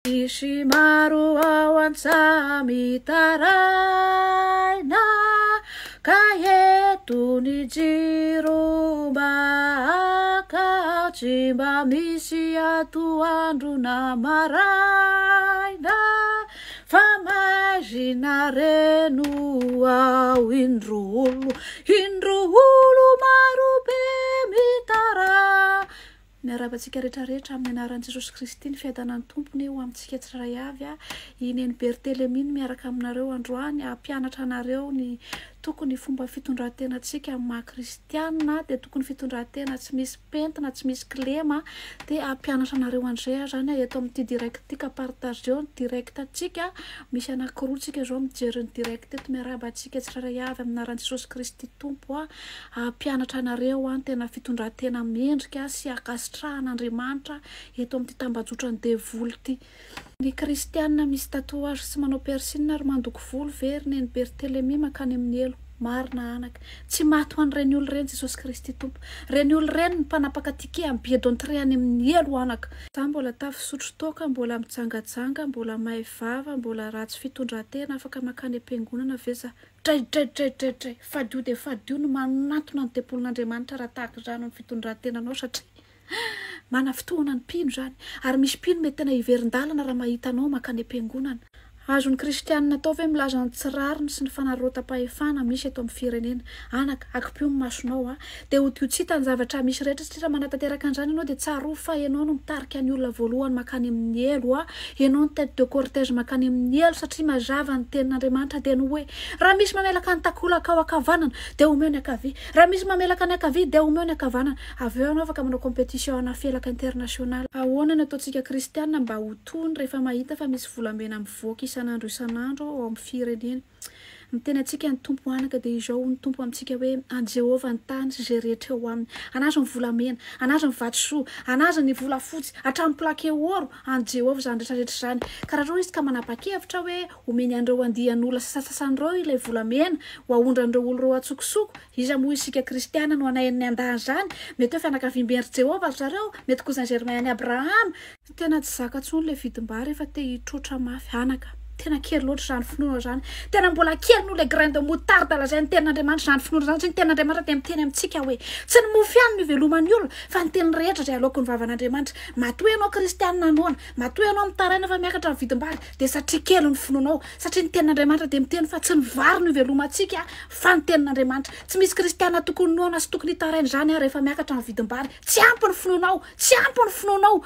Isi maro ao an-tsamitaraina ka eto ny jiro mbaka tsy mba misy atoandro na maraina fa mazina reno ao indroolo maro be mitara. Miarabantsika rehetrarehetra amin'ny anaran'i Jesosy Kristy ny fiadanan'ny tompony ho amintsika tsirairay avy iny ny Berteleminy miaraka aminareo androany hampianatra anareo ny tokony fomba fitondran-tenantsika amin'ny maha-kristianina dia tokony fitondran-tena tsy misy pentina tsy misy kilema dia hampianatra anareo andray zany eto amin'ity direct ity ka partageo ny direct atsika misy anankiroa tsika zao mijery ny direct eto miarabantsika tsirairay avy amin'ny anaran'i Jesosy Kristy tompo hampianatra anareo tena fitondran-tena mendrika sy akasitrahan'Andriamanitra eto amin'ity tambazotra ny devoly ity. Ny kristianina misy tatouage sy manao piercing ary mandoko volo very ny Bertelemy makany amin'ny elo. Marina anaka tsy maty ho an'ireny olo ireny Jesosy Kristy tompo. Ireny olo ireny ny mpanapaka tike amin'ny biedontre any amin'ny elo anaka. Za mbola tafisotro toaka, mbola mitsangajanga, mbola mahay vava, mbola ratsy fitondran-tena afaka makany am-piangonana ve za dray fadio dia fadio no manatona ny tempolin'Andriamanitra raha tahaka izany ny fitondran-tenanao satria mana fotoana ny mpino zany ary misy mpino mety tena hiverin-dalana raha mahita anao makany am-piangonana. Azon'ny kristianina atao ve milaza ny tsirariny sy ny fanarota-pahefana misy eto amin'ny firenena. Anaka akipio ny masonao dia hotiotsita ny zavatra misy rehetra satria raha manatanteraka an'izany ianao dia tsaro fa ianao no mitarika ny olona voalohany makany amin'ny elo ianao ny tête de cortège makany amin'ny elo satria mazava ny tenin'Andriamanitra dia ny hoe raha misy mamelaka ny takolaka ao ankavanana dia omeo ny ankavia, raha misy mamelaka ny ankavia dia omeo ny ankavanana. Avy eo ianao afaka manao compétition ana felaka international. Ahoana ny ataontsika kristianina mba ho tony rehefa mahita fa misy volamena mivoaka isan'andro ao amin'ny firenena. Miteny antsika ny tompo anaka dia izao ny tompo amintsika hoe an Jehovah ny tany sy izay rehetra eo aminy. Anazy ny volamena, anazy ny vatosoa, anazy ny volafotsy, hatramin'ny plaqué oro an Jehovah izany rehetrarehetra izany. Karaha izao izy ka manapa-kevitra hoe omeny an'ireo andian'olona sasasan'ireo ilay volamena ho ahondran'ireo olo ireo atsokosoko. Iza moa isika kristiana no anahin'ny andahy zany. Mety hoe fianakaviam-bery Jehovah zareo, mety koa Germain Abraham. Tena tsy zaka intsony ilay vidim-bary efa te hitrotra mafy anaka. Tena kely loatra izany finoana izany. Tena mbola kely noho ilay grain de moutarde lazain'ny tenin'Andriamanitra izany finoana izany. Tsy ny tenin'Andriamanitra dia miteny amintsika hoe tsy ny mofo ihany no iveloman'ny olona fa ny teny rehetra izay aloky ny vavan'Andriamanitra. Matoa ianao kristianina anoana, matoa ianao mitaraina fa miakatra amin'ny vidim-bary dia satria kely ny finoanao satria ny tenin'Andriamanitra dia miteny fa tsy ny vary no ivelomantsika fa ny tenin'Andriamanitra. Tsy misy kristianina tokony noana sy tokony hitaraina izany rehefa miakatra amin'ny vidim-bary. Tsy ampy ny finoanao, tsy ampy ny finoanao.